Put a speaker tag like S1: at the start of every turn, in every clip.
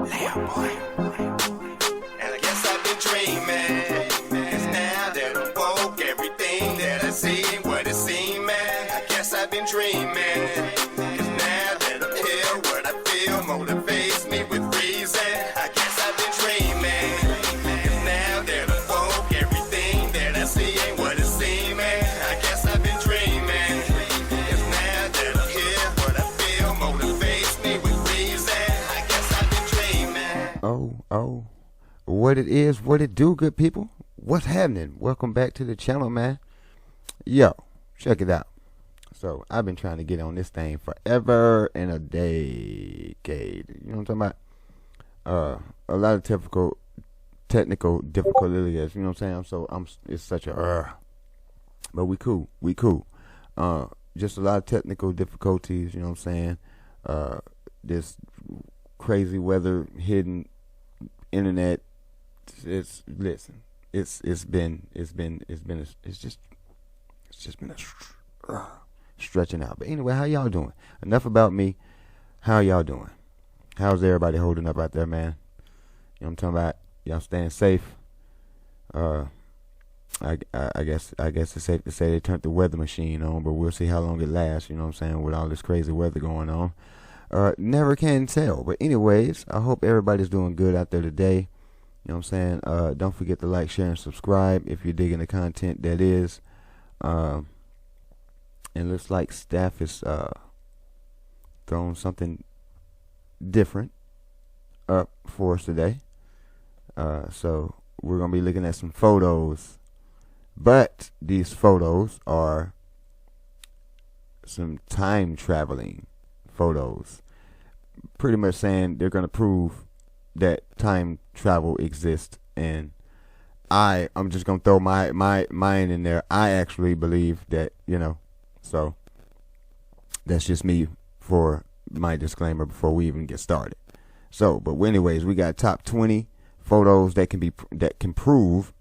S1: And I guess I've been dreaming. 'Cause now that I'm woke, everything that I see ain't what it seems, man. I guess I've been dreaming. 'Cause now that I'm here, what I feel motivates me with reason. I guess I've been dreaming. 'Cause now that I'm woke, everything that I see ain't what it seems, man. I guess I've been dreaming. 'Cause now that I'm here, what I feel motivates me with reason. I guess I've been dreaming.
S2: Oh, what it is, what it do, good people? What's happening? Welcome back to the channel, man. Yo, check it out. So, I've been trying to get on this thing forever and a decade. You know what I'm talking about? A lot of technical difficulties, you know what I'm saying? So, it's such a, but we cool. Just a lot of technical difficulties, you know what I'm saying? This crazy weather, hidden internet. It's just been a stretching out. But anyway, how y'all doing? Enough about me. How y'all doing? How's everybody holding up out there, man? You know what I'm talking about? Y'all staying safe? I guess it's safe to say they turned the weather machine on, but we'll see how long it lasts, you know what I'm saying, with all this crazy weather going on. Never can tell. But anyways, I hope everybody's doing good out there today. You know what I'm saying? Don't forget to like, share, and subscribe if you're digging the content that is. And looks like staff is throwing something different up for us today. So we're going to be looking at some photos. But these photos are some time traveling photos. Pretty much saying they're going to prove that time travel exists, and I'm just gonna throw my mine in there. I actually believe that, you know, so that's just me for my disclaimer before we even get started. So, but anyways, we got top 20 photos that can prove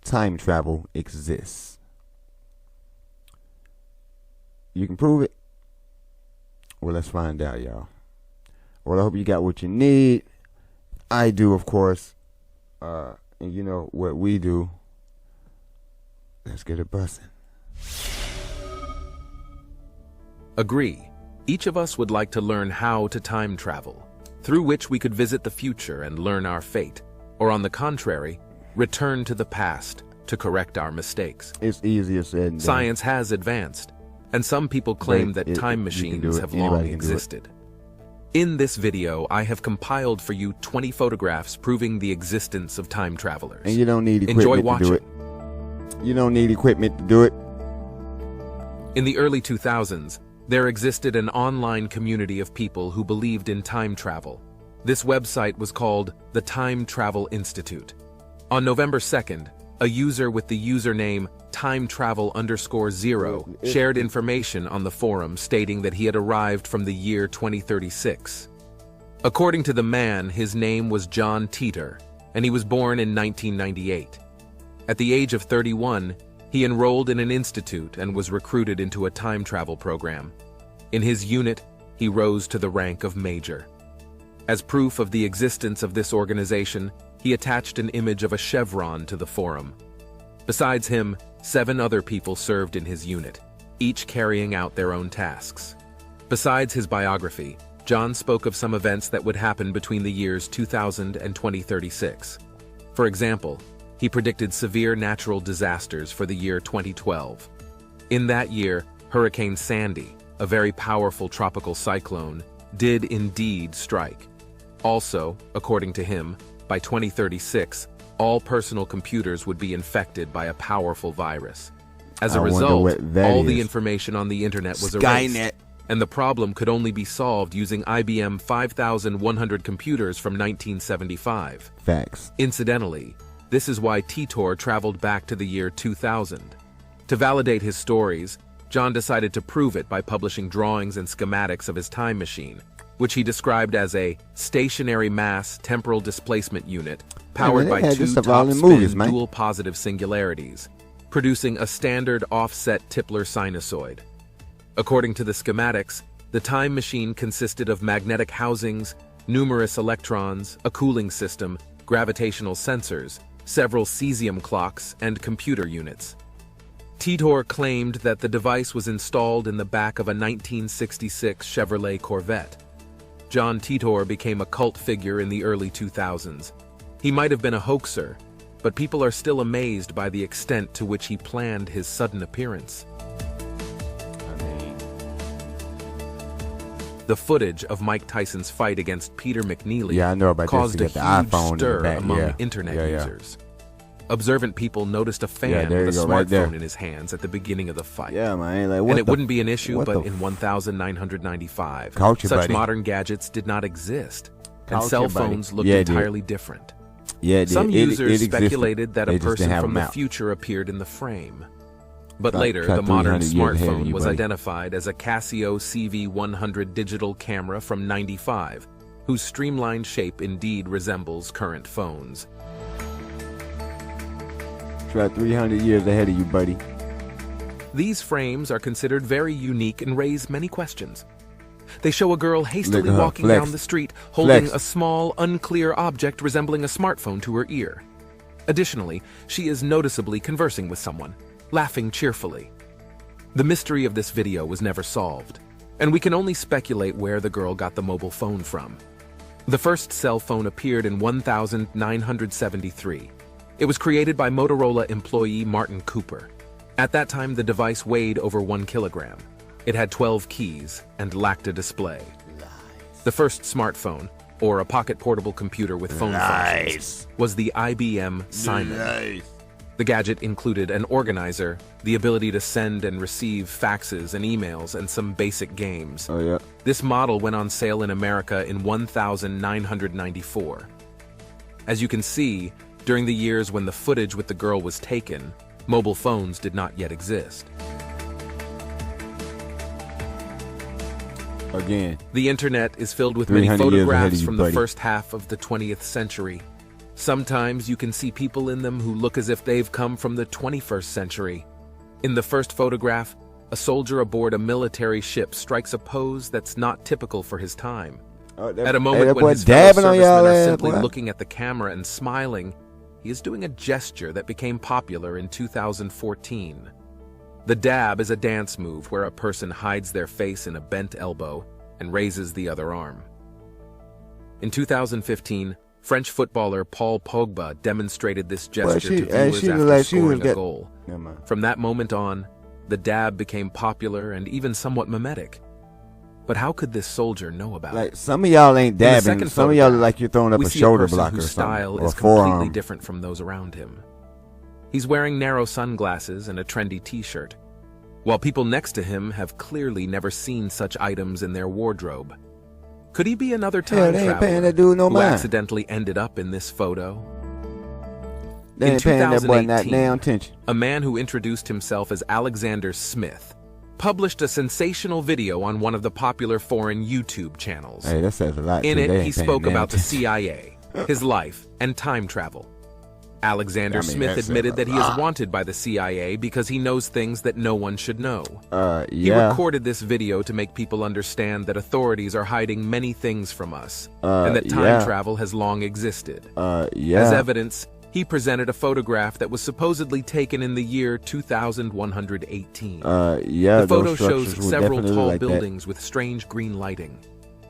S2: time travel exists. You can prove it? Well, let's find out, y'all. Well, I hope you got what you need. I do, of course. And you know what we do. Let's get it bustin'.
S3: Agree. Each of us would like to learn how to time travel, through which we could visit the future and learn our fate, or on the contrary, return to the past to correct our mistakes.
S2: It's easier said than done.
S3: Science has advanced, and some people claim that time machines have long existed. In this video, I have compiled for you 20 photographs proving the existence of time travelers.
S2: And you don't need equipment to do it. You don't need equipment to do it.
S3: In the early 2000s, there existed an online community of people who believed in time travel. This website was called the Time Travel Institute. On November 2nd, a user with the username timetravel_0 shared information on the forum stating that he had arrived from the year 2036. According to the man, his name was John Teeter, and he was born in 1998. At the age of 31, he enrolled in an institute and was recruited into a time travel program. In his unit, he rose to the rank of major. As proof of the existence of this organization, he attached an image of a chevron to the forum. Besides him, 7 other people served in his unit, each carrying out their own tasks. Besides his biography, John spoke of some events that would happen between the years 2000 and 2036. For example, he predicted severe natural disasters for the year 2012. In that year, Hurricane Sandy, a very powerful tropical cyclone, did indeed strike. Also, according to him, by 2036, all personal computers would be infected by a powerful virus. As a result, all the information on the internet was erased, and the problem could only be solved using IBM 5100 computers from 1975.
S2: Facts.
S3: Incidentally, this is why Teeter traveled back to the year 2000. To validate his stories, John decided to prove it by publishing drawings and schematics of his time machine, which he described as a stationary mass temporal displacement unit powered by 2 top-spin dual positive singularities, producing a standard offset Tipler sinusoid. According to the schematics, the time machine consisted of magnetic housings, numerous electrons, a cooling system, gravitational sensors, several cesium clocks, and computer units. Titor claimed that the device was installed in the back of a 1966 Chevrolet Corvette. John Titor became a cult figure in the early 2000s. He might have been a hoaxer, but people are still amazed by the extent to which he planned his sudden appearance. The footage of Mike Tyson's fight against Peter McNeely caused a huge stir among internet users. Observant people noticed a fan with a smartphone in his hands at the beginning of the fight. And it wouldn't be an issue, but in 1995, such modern gadgets did not exist, and cell phones looked entirely different. Some users speculated that a person from the future appeared in the frame. But later, the modern smartphone was identified as a Casio CV100 digital camera from '95, whose streamlined shape indeed resembles current phones.
S2: It's about 300 years ahead of you, buddy.
S3: These frames are considered very unique and raise many questions. They show a girl hastily walking down the street, holding a small, unclear object resembling a smartphone to her ear. Additionally, she is noticeably conversing with someone, laughing cheerfully. The mystery of this video was never solved, and we can only speculate where the girl got the mobile phone from. The first cell phone appeared in 1973. It was created by Motorola employee Martin Cooper. At that time, the device weighed over 1 kilogram. It had 12 keys and lacked a display. The first smartphone, or a pocket portable computer with phone functions, was the IBM Simon. The gadget included an organizer, the ability to send and receive faxes and emails, and some basic games. This model went on sale in America in 1994. As you can see, during the years when the footage with the girl was taken, mobile phones did not yet exist.
S2: Again,
S3: the internet is filled with many photographs from the first half of the 20th century. Sometimes you can see people in them who look as if they've come from the 21st century. In the first photograph, a soldier aboard a military ship strikes a pose that's not typical for his time. At a moment when his fellow servicemen are simply looking at the camera and smiling, he is doing a gesture that became popular in 2014. The dab is a dance move where a person hides their face in a bent elbow and raises the other arm. In 2015, French footballer Paul Pogba demonstrated this gesture to viewers after scoring a goal. From that moment on, the dab became popular and even somewhat mimetic. But how could this soldier know about it?
S2: Some of y'all ain't dabbing. Some of y'all look like you're throwing up a shoulder blocker or something.
S3: Style is completely different from those around him. He's wearing narrow sunglasses and a trendy t-shirt, while people next to him have clearly never seen such items in their wardrobe. Could he be another time traveler who accidentally ended up in this photo? In 2018, a man who introduced himself as Alexander Smith published a sensational video on one of the popular foreign YouTube channels.
S2: That says a lot.
S3: In it, he spoke about the CIA, his life, and time travel. Alexander Smith admitted that he is wanted by the CIA because he knows things that no one should know. He recorded this video to make people understand that authorities are hiding many things from us, and that time travel has long existed. As evidence, he presented a photograph that was supposedly taken in the year 2118. The photo shows several tall buildings with strange green lighting.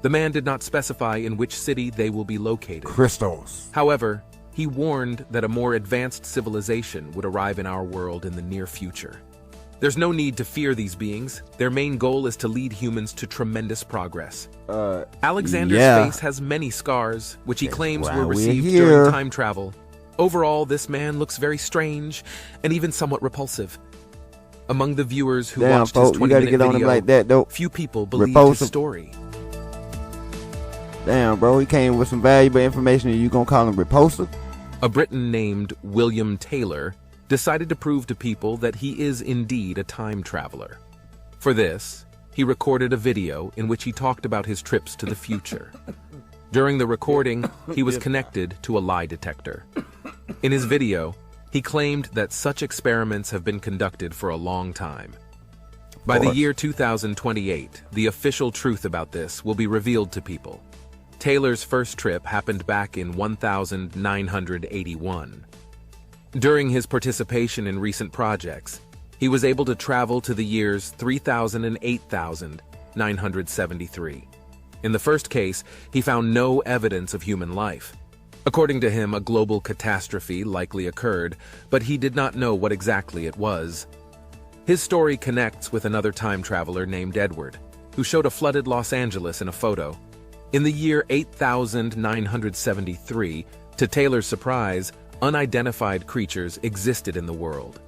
S3: The man did not specify in which city they will be located.
S2: Crystals.
S3: However, he warned that a more advanced civilization would arrive in our world in the near future. There's no need to fear these beings. Their main goal is to lead humans to tremendous progress. Alexander's face has many scars, which he claims were received during time travel. Overall, this man looks very strange and even somewhat repulsive. Among the viewers who watched his 20-minute video, few people believed his story.
S2: Damn, bro, he came with some valuable information and you gonna call him repulsive?
S3: A Briton named William Taylor decided to prove to people that he is indeed a time traveler. For this, he recorded a video in which he talked about his trips to the future. During the recording, he was connected to a lie detector. In his video, he claimed that such experiments have been conducted for a long time. By the year 2028, the official truth about this will be revealed to people. Taylor's first trip happened back in 1981. During his participation in recent projects, he was able to travel to the years 3000 and 8973. In the first case, he found no evidence of human life. According to him, a global catastrophe likely occurred, but he did not know what exactly it was. His story connects with another time traveler named Edward, who showed a flooded Los Angeles in a photo. In the year 8973, to Taylor's surprise, unidentified creatures existed in the world.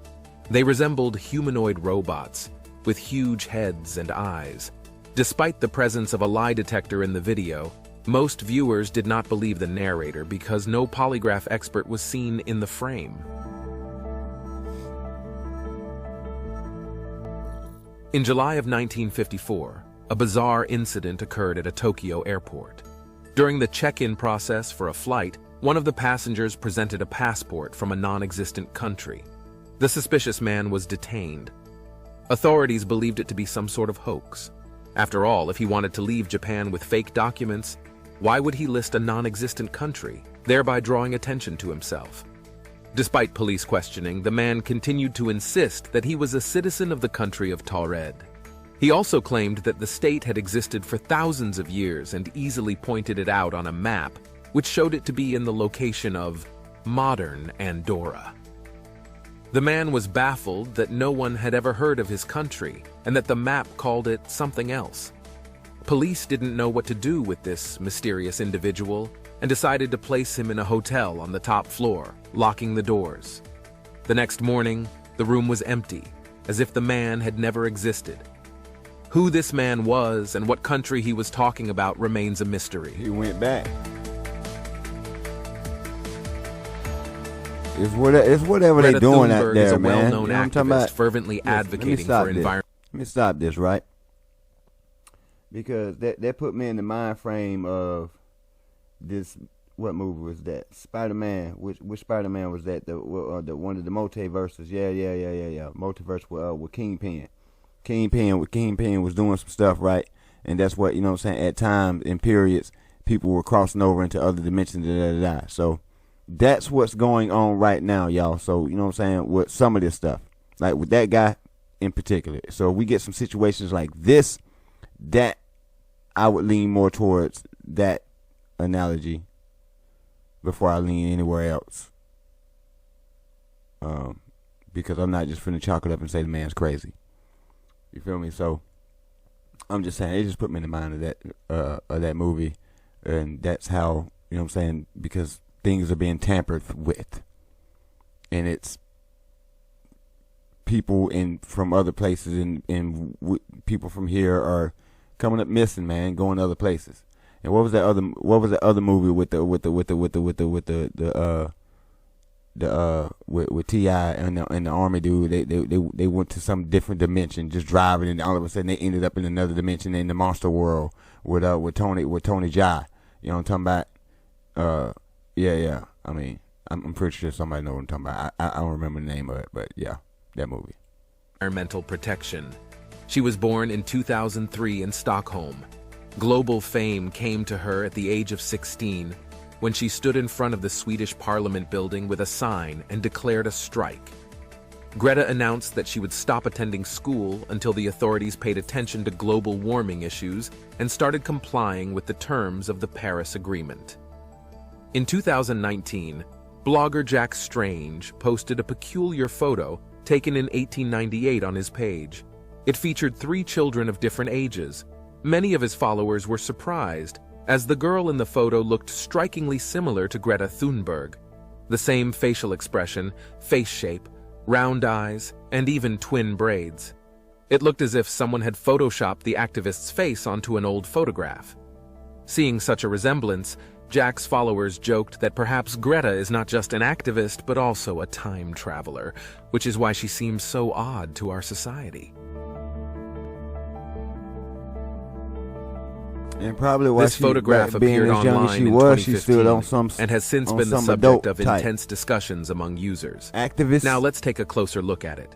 S3: They resembled humanoid robots with huge heads and eyes. Despite the presence of a lie detector in the video, most viewers did not believe the narrator because no polygraph expert was seen in the frame. In July of 1954, a bizarre incident occurred at a Tokyo airport. During the check-in process for a flight, one of the passengers presented a passport from a non-existent country. The suspicious man was detained. Authorities believed it to be some sort of hoax. After all, if he wanted to leave Japan with fake documents, why would he list a non-existent country, thereby drawing attention to himself? Despite police questioning, the man continued to insist that he was a citizen of the country of Taured. He also claimed that the state had existed for thousands of years and easily pointed it out on a map, which showed it to be in the location of modern Andorra. The man was baffled that no one had ever heard of his country and that the map called it something else. Police didn't know what to do with this mysterious individual and decided to place him in a hotel on the top floor, locking the doors. The next morning, the room was empty, as if the man had never existed. Who this man was and what country he was talking about remains a mystery.
S2: He went back. It's whatever they're doing out there,
S3: is a
S2: man.
S3: well-known
S2: You know what I'm talking
S3: activist
S2: about?
S3: fervently advocating for environment.
S2: Let me stop this, right? Because that put me in the mind frame of this. What movie was that? Spider-Man. Which Spider-Man was that? The one of the multiverses. Yeah. Multiverse with Kingpin. Kingpin was doing some stuff, right? And that's what, you know what I'm saying, at times in periods people were crossing over into other dimensions. So that's what's going on right now, y'all. So, you know what I'm saying, with some of this stuff, like with that guy in particular. So we get some situations like this, that I would lean more towards that analogy before I lean anywhere else. Because I'm not just finna chalk it up and say the man's crazy. You feel me? So I'm just saying, it just put me in the mind of that movie, and that's how, you know what I'm saying, because things are being tampered with, and it's people from other places, and people from here are coming up missing, man, going to other places. And what was that other movie with T.I. and the army dude? They went to some different dimension, just driving, and all of a sudden they ended up in another dimension in the monster world with Tony Jaa. You know what I'm talking about? Yeah. I mean, I'm pretty sure somebody knows what I'm talking about. I don't remember the name of it, but yeah, that movie.
S3: Environmental protection. She was born in 2003 in Stockholm. Global fame came to her at the age of 16 when she stood in front of the Swedish Parliament building with a sign and declared a strike. Greta announced that she would stop attending school until the authorities paid attention to global warming issues and started complying with the terms of the Paris Agreement. In 2019, blogger Jack Strange posted a peculiar photo taken in 1898 on his page. It featured 3 children of different ages. Many of his followers were surprised, as the girl in the photo looked strikingly similar to Greta Thunberg. The same facial expression, face shape, round eyes, and even twin braids. It looked as if someone had photoshopped the activist's face onto an old photograph. Seeing such a resemblance, Jack's followers joked that perhaps Greta is not just an activist but also a time traveler, which is why she seems so odd to our society.
S2: And probably why
S3: this photograph appeared online in 2015 and has since been the subject of intense discussions among users.
S2: Activists.
S3: Now let's take a closer look at it.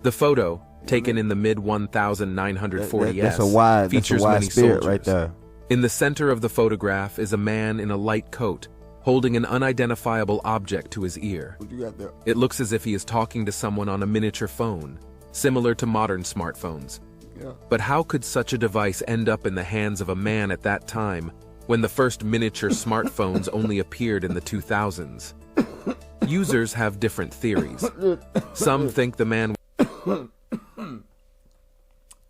S3: The photo, taken in the mid-1940s,
S2: features many soldiers.
S3: Right there. In the center of the photograph is a man in a light coat, holding an unidentifiable object to his ear.
S2: What you got there?
S3: It looks as if he is talking to someone on a miniature phone, similar to modern smartphones.
S2: Yeah.
S3: But how could such a device end up in the hands of a man at that time, when the first miniature smartphones only appeared in the 2000s? Users have different theories. Some think the man...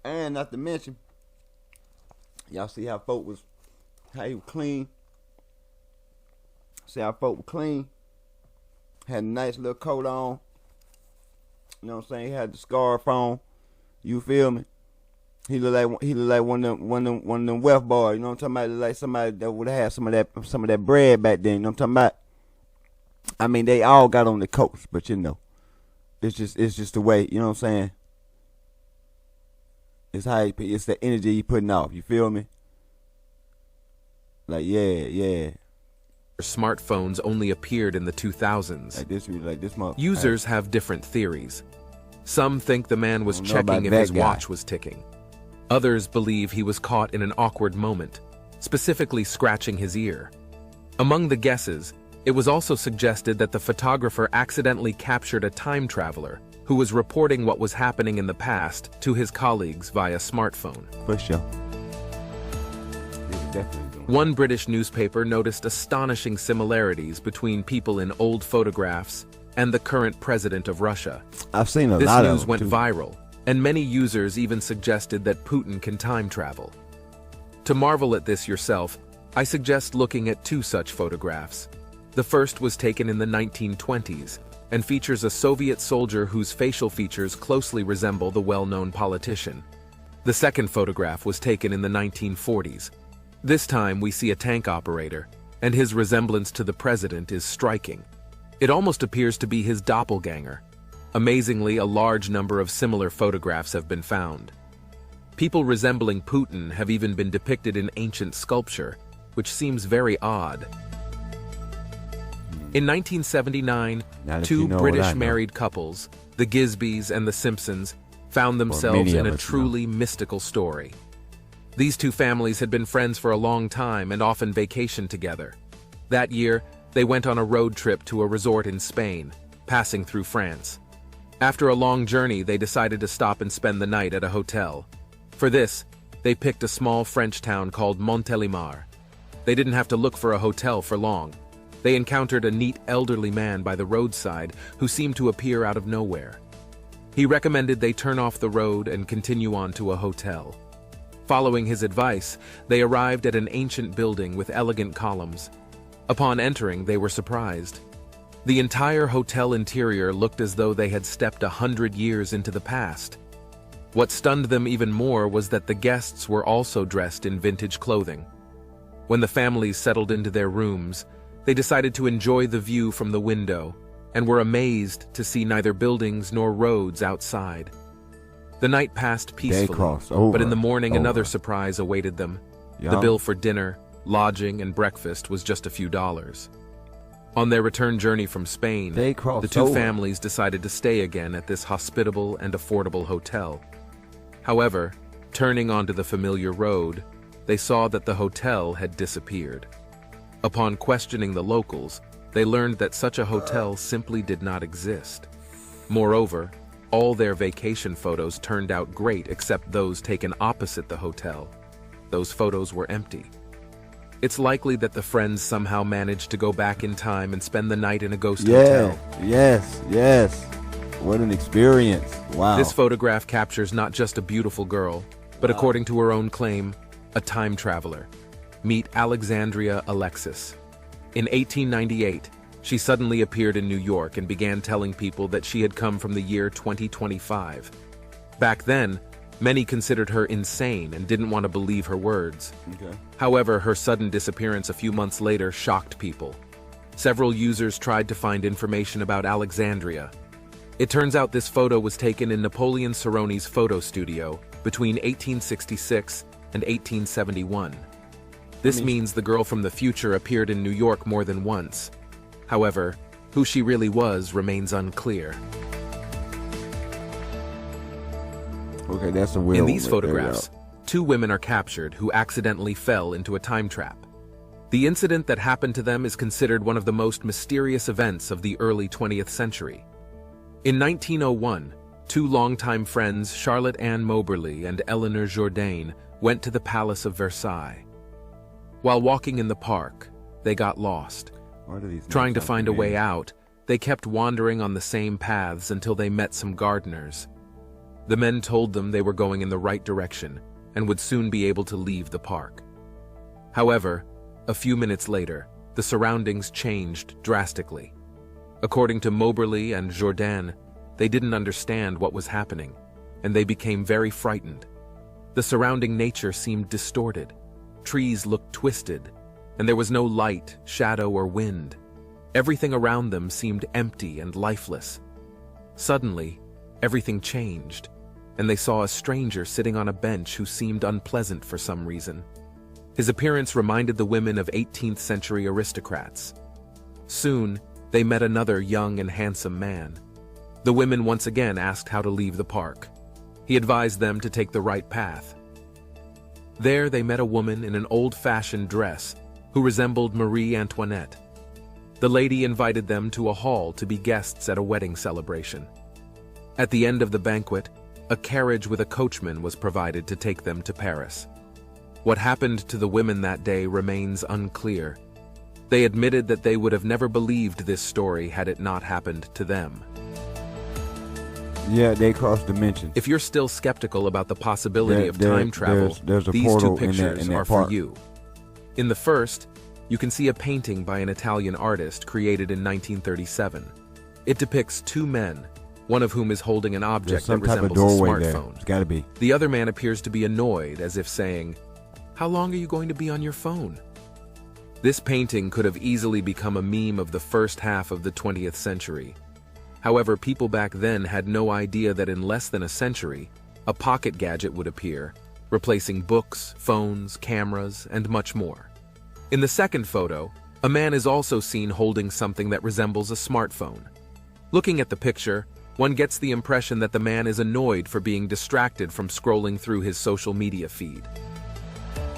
S2: And not to mention, y'all see how folk was, how he was clean. See how folk was clean. Had a nice little coat on. You know what I'm saying? He had the scarf on. You feel me? He looked like one of them wealth boys. You know what I'm talking about? He looked like somebody that would have had some of that bread back then. You know what I'm talking about? I mean, they all got on the coats, but you know, it's just the way. You know what I'm saying? It's how it's the energy he putting off. You feel me? Like yeah.
S3: Smartphones only appeared in the 2000s.
S2: Like this month.
S3: Users have different theories. Some think the man was checking if his watch was ticking. Others believe he was caught in an awkward moment, specifically scratching his ear. Among the guesses, it was also suggested that the photographer accidentally captured a time traveler who was reporting what was happening in the past to his colleagues via smartphone.
S2: For sure.
S3: One British newspaper noticed astonishing similarities between people in old photographs and the current president of Russia.
S2: I've seen a lot of
S3: them. This news went
S2: too.
S3: viral, and many users even suggested that Putin can time travel. To marvel at this yourself, I suggest looking at two such photographs. The first was taken in the 1920s and features a Soviet soldier whose facial features closely resemble the well-known politician. The second photograph was taken in the 1940s. This time we see a tank operator, and his resemblance to the president is striking. It almost appears to be his doppelganger. Amazingly, a large number of similar photographs have been found. People resembling Putin have even been depicted in ancient sculpture, which seems very odd. In 1979, two British married couples, the Gisbys and the Simpsons, found themselves in a truly mystical story. These two families had been friends for a long time and often vacationed together. That year, they went on a road trip to a resort in Spain, passing through France. After a long journey, they decided to stop and spend the night at a hotel. For this, they picked a small French town called Montélimar. They didn't have to look for a hotel for long. They encountered a neat elderly man by the roadside who seemed to appear out of nowhere. He recommended they turn off the road and continue on to a hotel. Following his advice, they arrived at an ancient building with elegant columns. Upon entering, they were surprised. The entire hotel interior looked as though they had stepped 100 years into the past. What stunned them even more was that the guests were also dressed in vintage clothing. When the families settled into their rooms, they decided to enjoy the view from the window and were amazed to see neither buildings nor roads outside. The night passed peacefully, but in the morning another surprise awaited them. The bill for dinner, lodging, and breakfast was just a few dollars. On their return journey from Spain, the two families decided to stay again at this hospitable and affordable hotel. However, turning onto the familiar road, they saw that the hotel had disappeared. Upon questioning the locals, they learned that such a hotel simply did not exist. Moreover, all their vacation photos turned out great except those taken opposite the hotel. Those photos were empty. It's likely that the friends somehow managed to go back in time and spend the night in a ghost hotel.
S2: Yes. What an experience. Wow.
S3: This photograph captures not just a beautiful girl, but according to her own claim, a time traveler. Meet Alexandria Alexis. In 1898, she suddenly appeared in New York and began telling people that she had come from the year 2025. Back then, many considered her insane and didn't want to believe her words. However, her sudden disappearance a few months later shocked people. Several users tried to find information about Alexandria. It turns out this photo was taken in Napoleon Cerroni's photo studio between 1866 and 1871. This means the girl from the future appeared in New York more than once. However, who she really was remains unclear.
S2: Okay, that's a weird
S3: In these photographs, 2 women are captured who accidentally fell into a time trap. The incident that happened to them is considered one of the most mysterious events of the early 20th century. In 1901, 2 longtime friends, Charlotte Ann Moberly and Eleanor Jourdain, went to the Palace of Versailles. While walking in the park, they got lost. Trying to find a way out, they kept wandering on the same paths until they met some gardeners. The men told them they were going in the right direction and would soon be able to leave the park. However, a few minutes later, the surroundings changed drastically. According to Moberly and Jourdain, they didn't understand what was happening, and they became very frightened. The surrounding nature seemed distorted. Trees looked twisted, and there was no light, shadow, or wind. Everything around them seemed empty and lifeless. Suddenly, everything changed, and they saw a stranger sitting on a bench who seemed unpleasant for some reason. His appearance reminded the women of 18th century aristocrats. Soon, they met another young and handsome man. The women once again asked how to leave the park. He advised them to take the right path. There they met a woman in an old-fashioned dress who resembled Marie Antoinette. The lady invited them to a hall to be guests at a wedding celebration. At the end of the banquet, a carriage with a coachman was provided to take them to Paris. What happened to the women that day remains unclear. They admitted that they would have never believed this story had it not happened to them.
S2: Yeah, they crossed dimensions.
S3: If you're still skeptical about the possibility of time travel,
S2: there's a
S3: these 2
S2: portal
S3: pictures
S2: in that
S3: are
S2: park.
S3: for you. In the first, you can see a painting by an Italian artist created in 1937. It depicts 2 men, one of whom is holding an object that resembles a smartphone.
S2: It's gotta be.
S3: The other man appears to be annoyed, as if saying, "How long are you going to be on your phone?" This painting could have easily become a meme of the first half of the 20th century. However, people back then had no idea that in less than a century, a pocket gadget would appear, replacing books, phones, cameras, and much more. In the second photo, a man is also seen holding something that resembles a smartphone. Looking at the picture, one gets the impression that the man is annoyed for being distracted from scrolling through his social media feed.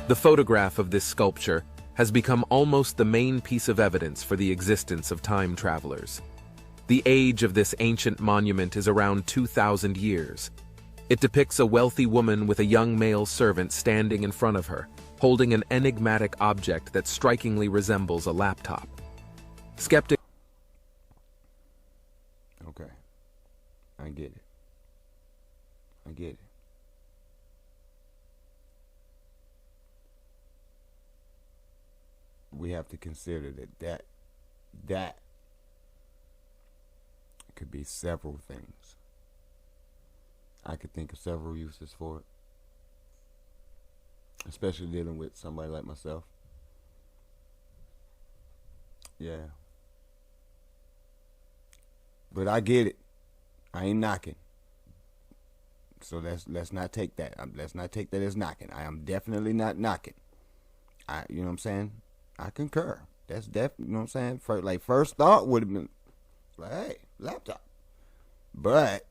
S3: The photograph of this sculpture has become almost the main piece of evidence for the existence of time travelers. The age of this ancient monument is around 2,000 years. It depicts a wealthy woman with a young male servant standing in front of her, holding an enigmatic object that strikingly resembles a laptop. Skeptics.
S2: Okay. I get it. I get it. We have to consider that could be several things. I could think of several uses for it, especially dealing with somebody like myself. Yeah. But I get it. I ain't knocking. So let's not take that. Let's not take that as knocking. I am definitely not knocking. You know what I'm saying? I concur. That's definitely, you know what I'm saying? First thought would have been like, hey, laptop. But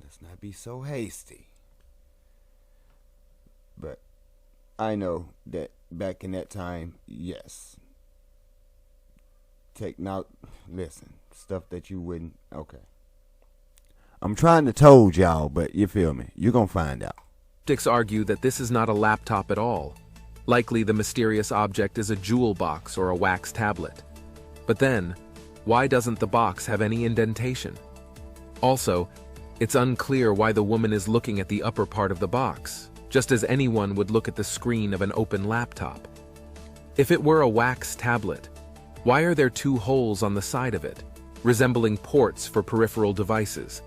S2: let's not be so hasty. But I know that back in that time, yes. Listen, stuff that you wouldn't, okay. I'm trying to told y'all, but you feel me. You're going to find out.
S3: Skeptics argue that this is not a laptop at all. Likely the mysterious object is a jewel box or a wax tablet. But then, why doesn't the box have any indentation? Also, it's unclear why the woman is looking at the upper part of the box, just as anyone would look at the screen of an open laptop. If it were a wax tablet, why are there 2 holes on the side of it, resembling ports for peripheral devices?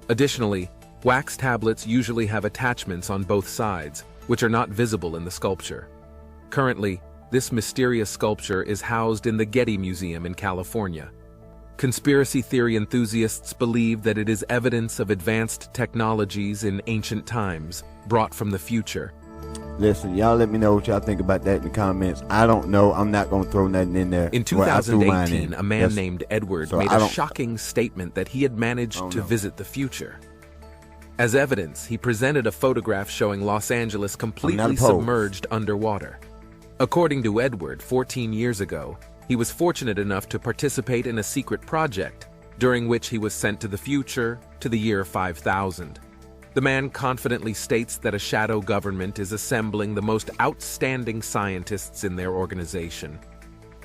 S3: Additionally, wax tablets usually have attachments on both sides, which are not visible in the sculpture. Currently, this mysterious sculpture is housed in the Getty Museum in California. Conspiracy theory enthusiasts believe that it is evidence of advanced technologies in ancient times, brought from the future.
S2: Listen, y'all let me know what y'all think about that in the comments. I don't know. I'm not going to throw nothing in there.
S3: In 2018, a man named Edward made a shocking statement that he had managed to visit the future. As evidence, he presented a photograph showing Los Angeles completely
S2: opposed.
S3: submerged underwater. According to Edward, 14 years ago, he was fortunate enough to participate in a secret project, during which he was sent to the future, to the year 5000. The man confidently states that a shadow government is assembling the most outstanding scientists in their organization.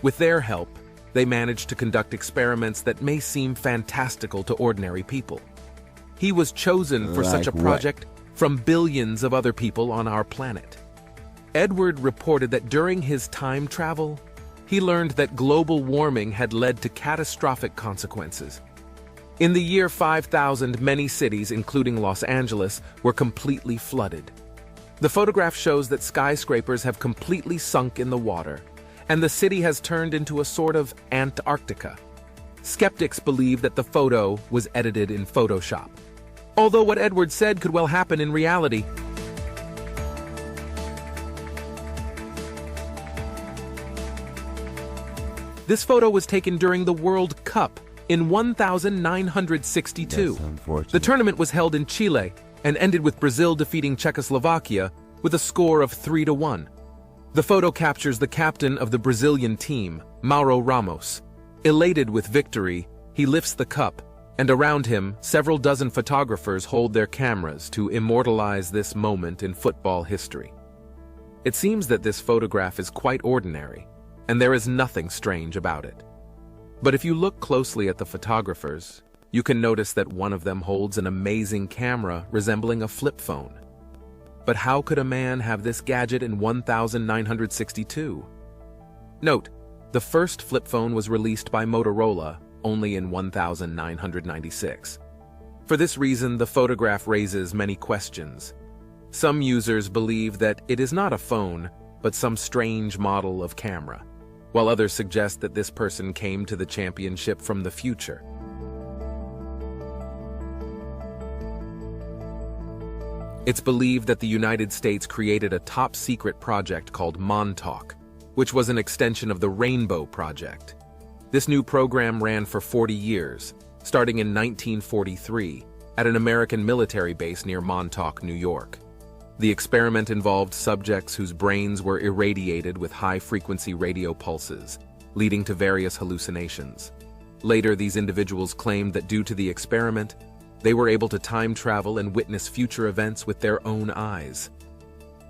S3: With their help, they managed to conduct experiments that may seem fantastical to ordinary people. He was chosen for such a project from billions of other people on our planet. Edward reported that during his time travel, he learned that global warming had led to catastrophic consequences. In the year 5000, many cities, including Los Angeles, were completely flooded. The photograph shows that skyscrapers have completely sunk in the water, and the city has turned into a sort of Antarctica. Skeptics believe that the photo was edited in Photoshop, although what Edward said could well happen in reality. This photo was taken during the World Cup in 1962. The tournament was held in Chile and ended with Brazil defeating Czechoslovakia with a score of 3-1. The photo captures the captain of the Brazilian team, Mauro Ramos. Elated with victory, he lifts the cup, and around him, several dozen photographers hold their cameras to immortalize this moment in football history. It seems that this photograph is quite ordinary, and there is nothing strange about it. But if you look closely at the photographers, you can notice that one of them holds an amazing camera resembling a flip phone. But how could a man have this gadget in 1962? Note, the first flip phone was released by Motorola only in 1996. For this reason, the photograph raises many questions. Some users believe that it is not a phone, but some strange model of camera, while others suggest that this person came to the championship from the future. It's believed that the United States created a top-secret project called Montauk, which was an extension of the Rainbow Project. This new program ran for 40 years, starting in 1943, at an American military base near Montauk, New York. The experiment involved subjects whose brains were irradiated with high-frequency radio pulses, leading to various hallucinations. Later, these individuals claimed that due to the experiment, they were able to time travel and witness future events with their own eyes.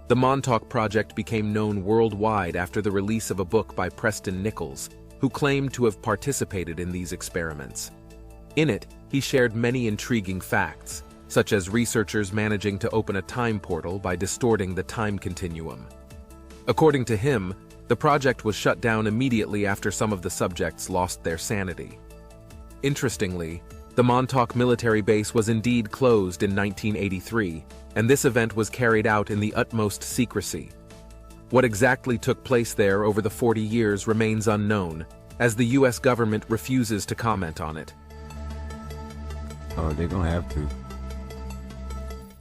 S3: The Montauk Project became known worldwide after the release of a book by Preston Nichols, who claimed to have participated in these experiments. In it, he shared many intriguing facts, such as researchers managing to open a time portal by distorting the time continuum. According to him, the project was shut down immediately after some of the subjects lost their sanity. Interestingly, the Montauk military base was indeed closed in 1983, and this event was carried out in the utmost secrecy. What exactly took place there over the 40 years remains unknown, as the U.S. government refuses to comment on it.
S2: Oh, they're gonna have to.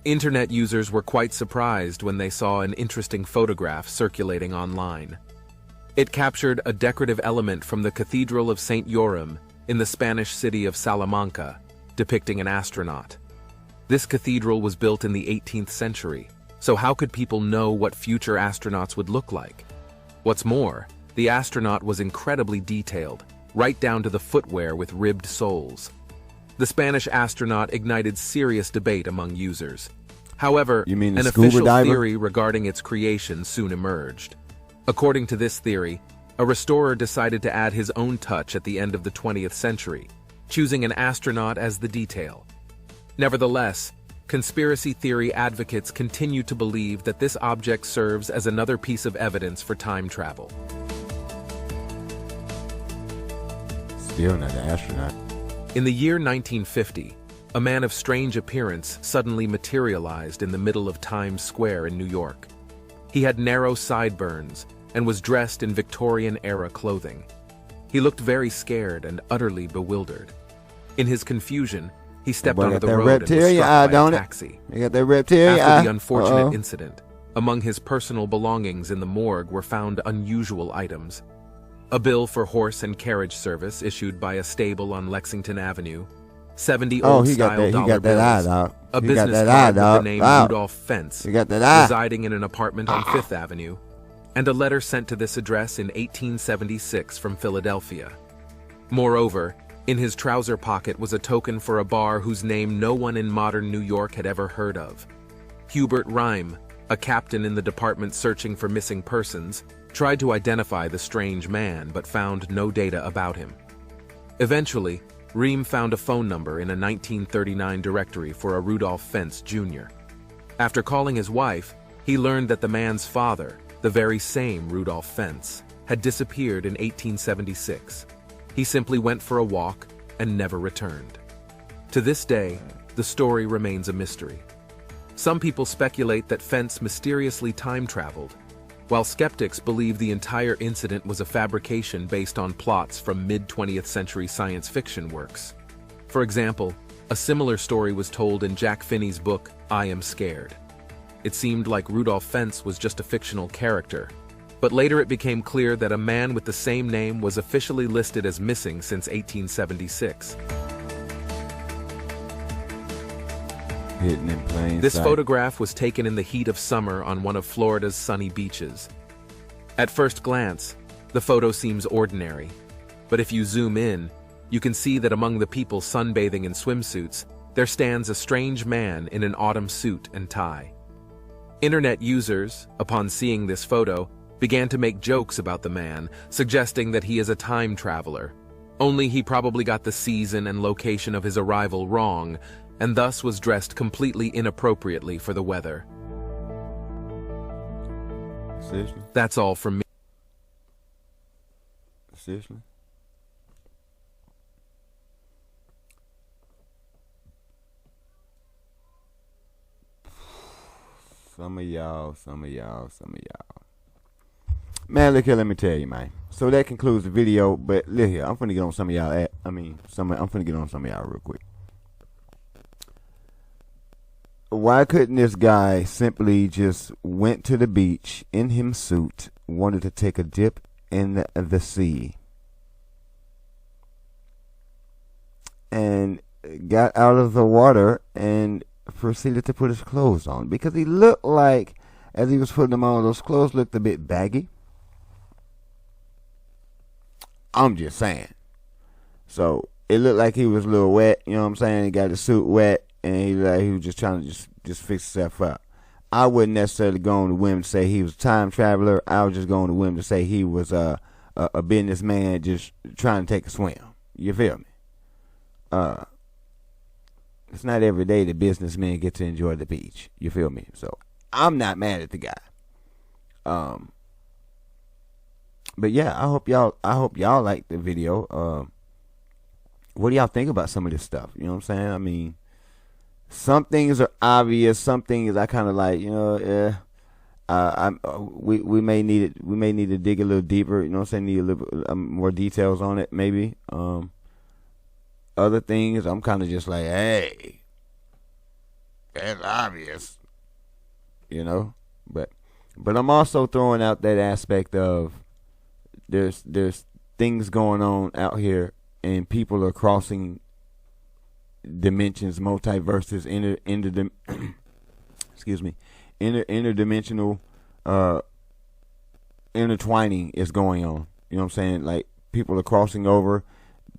S3: Internet users were quite surprised when they saw an interesting photograph circulating online. It captured a decorative element from the Cathedral of St. Joram in the Spanish city of Salamanca, depicting an astronaut. This cathedral was built in the 18th century, so how could people know what future astronauts would look like? What's more, the astronaut was incredibly detailed, right down to the footwear with ribbed soles. The Spanish astronaut ignited serious debate among users. However, an official theory regarding its creation soon emerged. According to this theory, a restorer decided to add his own touch at the end of the 20th century, choosing an astronaut as the detail. Nevertheless, conspiracy theory advocates continue to believe that this object serves as another piece of evidence for time travel.
S2: Still not an astronaut.
S3: In the year 1950, a man of strange appearance suddenly materialized in the middle of Times Square in New York. He had narrow sideburns and was dressed in Victorian-era clothing. He looked very scared and utterly bewildered. In his confusion, he stepped onto the road and was struck by a taxi.
S2: You got that reptilian
S3: After the unfortunate incident, among his personal belongings in the morgue were found unusual items. A bill for horse and carriage service issued by a stable on Lexington Avenue, 70
S2: Oh,
S3: old
S2: he got
S3: style
S2: that. He
S3: dollar
S2: got that eye,
S3: bills,
S2: dog.
S3: a
S2: He got
S3: business
S2: that eye,
S3: card with the
S2: dog.
S3: name
S2: Wow.
S3: Rudolph Fentz,
S2: He got that eye.
S3: residing in an apartment on Fifth Avenue, and a letter sent to this address in 1876 from Philadelphia. Moreover, in his trouser pocket was a token for a bar whose name no one in modern New York had ever heard of. Hubert Rhyme, a captain in the department searching for missing persons, tried to identify the strange man but found no data about him. Eventually, Rhyme found a phone number in a 1939 directory for a Rudolph Fentz Jr. After calling his wife, he learned that the man's father, the very same Rudolph Fentz, had disappeared in 1876. He simply went for a walk and never returned. To this day, the story remains a mystery. Some people speculate that Fentz mysteriously time-traveled, while skeptics believe the entire incident was a fabrication based on plots from mid-20th century science fiction works. For example, a similar story was told in Jack Finney's book, I Am Scared. It seemed like Rudolph Fentz was just a fictional character, but later it became clear that a man with the same name was officially listed as missing since 1876.
S2: Hidden in plain
S3: This
S2: sight.
S3: photograph was taken in the heat of summer on one of Florida's sunny beaches. At first glance, the photo seems ordinary, but if you zoom in, you can see that among the people sunbathing in swimsuits, there stands a strange man in an autumn suit and tie. Internet users, upon seeing this photo, began to make jokes about the man, suggesting that he is a time traveler. Only he probably got the season and location of his arrival wrong, and thus was dressed completely inappropriately for the weather.
S2: Seriously?
S3: That's all from me.
S2: Seriously? Some of y'all. Man, look here, let me tell you, man. So that concludes the video, but look here, I'm finna get on some of y'all I'm finna get on some of y'all real quick. Why couldn't this guy simply just went to the beach in his suit, wanted to take a dip in the sea, and got out of the water and proceeded to put his clothes on? Because he looked like, as he was putting them on, those clothes looked a bit baggy. I'm just saying. So it looked like he was a little wet, you know what I'm saying? He got his suit wet, and he was just trying to just fix himself up. I wouldn't necessarily go on the whim to say he was a time traveler. I was just going on the whim to say he was a businessman just trying to take a swim. You feel me? It's not every day that businessmen get to enjoy the beach. You feel me? So I'm not mad at the guy. But yeah, I hope y'all like the video. What do y'all think about some of this stuff? You know what I'm saying? I mean, some things are obvious. Some things I kind of like. You know, we may need to dig a little deeper. You know what I'm saying? Need a little more details on it, maybe. Other things, I'm kind of just like, hey, that's obvious. You know, but I'm also throwing out that aspect of there's things going on out here, and people are crossing dimensions, multiverses, interdimensional intertwining is going on. You know what I'm saying? Like, people are crossing over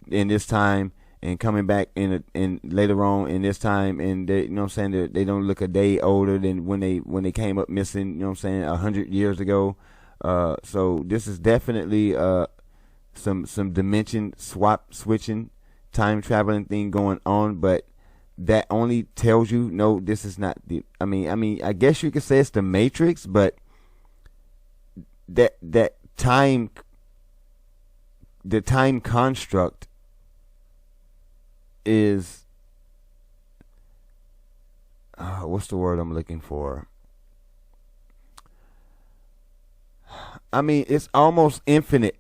S2: in this time and coming back in later on in this time, and they, you know what I'm saying, they don't look a day older than when they came up missing, you know what I'm saying, 100 years ago. So this is definitely some dimension switching, time traveling thing going on, but that only tells you, no, this is not the, I mean I guess you could say it's the Matrix, but that time, the time construct is what's the word I'm looking for? I mean, it's almost infinite.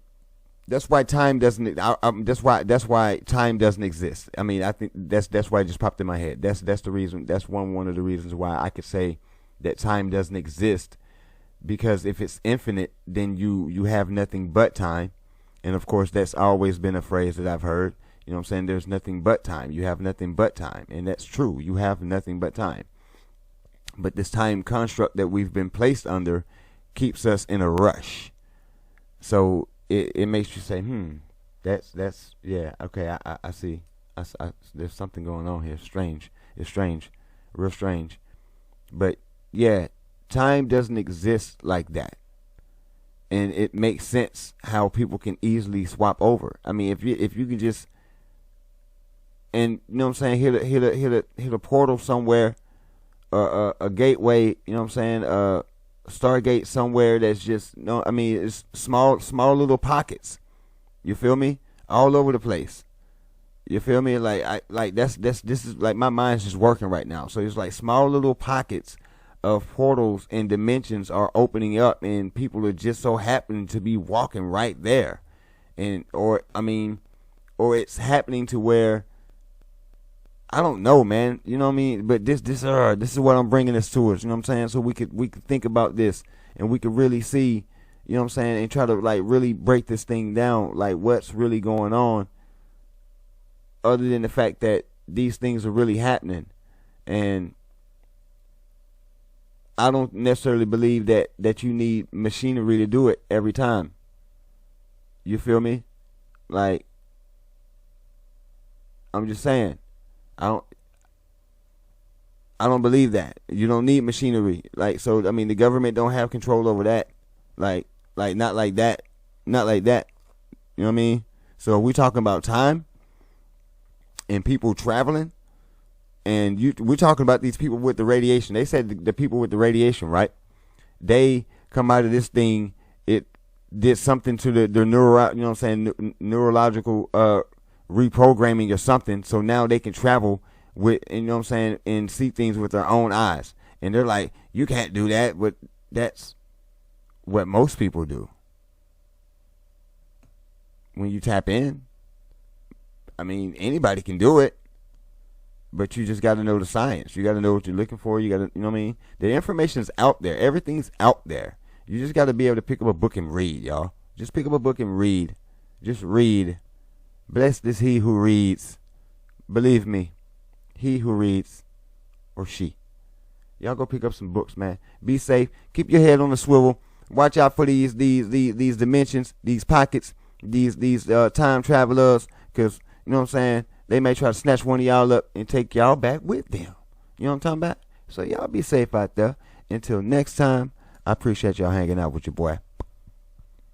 S2: That's why time doesn't. That's why time doesn't exist. I mean, I think that's why it just popped in my head. That's the reason. That's one of the reasons why I could say that time doesn't exist, because if it's infinite, then you have nothing but time, and of course that's always been a phrase that I've heard. You know what I'm saying? There's nothing but time. You have nothing but time. And that's true. You have nothing but time. But this time construct that we've been placed under keeps us in a rush. So it makes you say, that's yeah, okay, I see. There's something going on here. Strange. It's strange. Real strange. But yeah, time doesn't exist like that. And it makes sense how people can easily swap over. I mean, if you can just, and you know what I'm saying, hit a portal somewhere, a gateway, you know what I'm saying, Stargate somewhere that's just, no, I mean, it's small little pockets. You feel me? All over the place. You feel me? This is like my mind's just working right now. So it's like small little pockets of portals and dimensions are opening up, and people are just so happening to be walking right there, or it's happening to where, I don't know, man. You know what I mean? But this is what I'm bringing this to us. You know what I'm saying? So we could think about this, and we could really see, you know what I'm saying, and try to like really break this thing down, like what's really going on, other than the fact that these things are really happening. And I don't necessarily believe that you need machinery to do it every time. You feel me? Like, I'm just saying, I don't believe that. You don't need machinery. Like, so I mean, the government don't have control over that. Like not like that. Not like that. You know what I mean? So we talking about time and people traveling, and we're talking about these people with the radiation. They said the people with the radiation, right? They come out of this thing, it did something to their neuro, you know what I'm saying, neurological reprogramming or something. So now they can travel with, you know what I'm saying, and see things with their own eyes. And they're like, you can't do that, but that's what most people do. When you tap in, I mean, anybody can do it, but you just got to know the science. You got to know what you're looking for. You got to, you know what I mean? The information's out there. Everything's out there. You just got to be able to pick up a book and read, y'all. Just pick up a book and read. Just read. Blessed is he who reads. Believe me, he who reads, or she. Y'all go pick up some books, man. Be safe. Keep your head on the swivel. Watch out for these dimensions, these pockets, these time travelers, because, you know what I'm saying, they may try to snatch one of y'all up and take y'all back with them. You know what I'm talking about? So y'all be safe out there. Until next time, I appreciate y'all hanging out with your boy.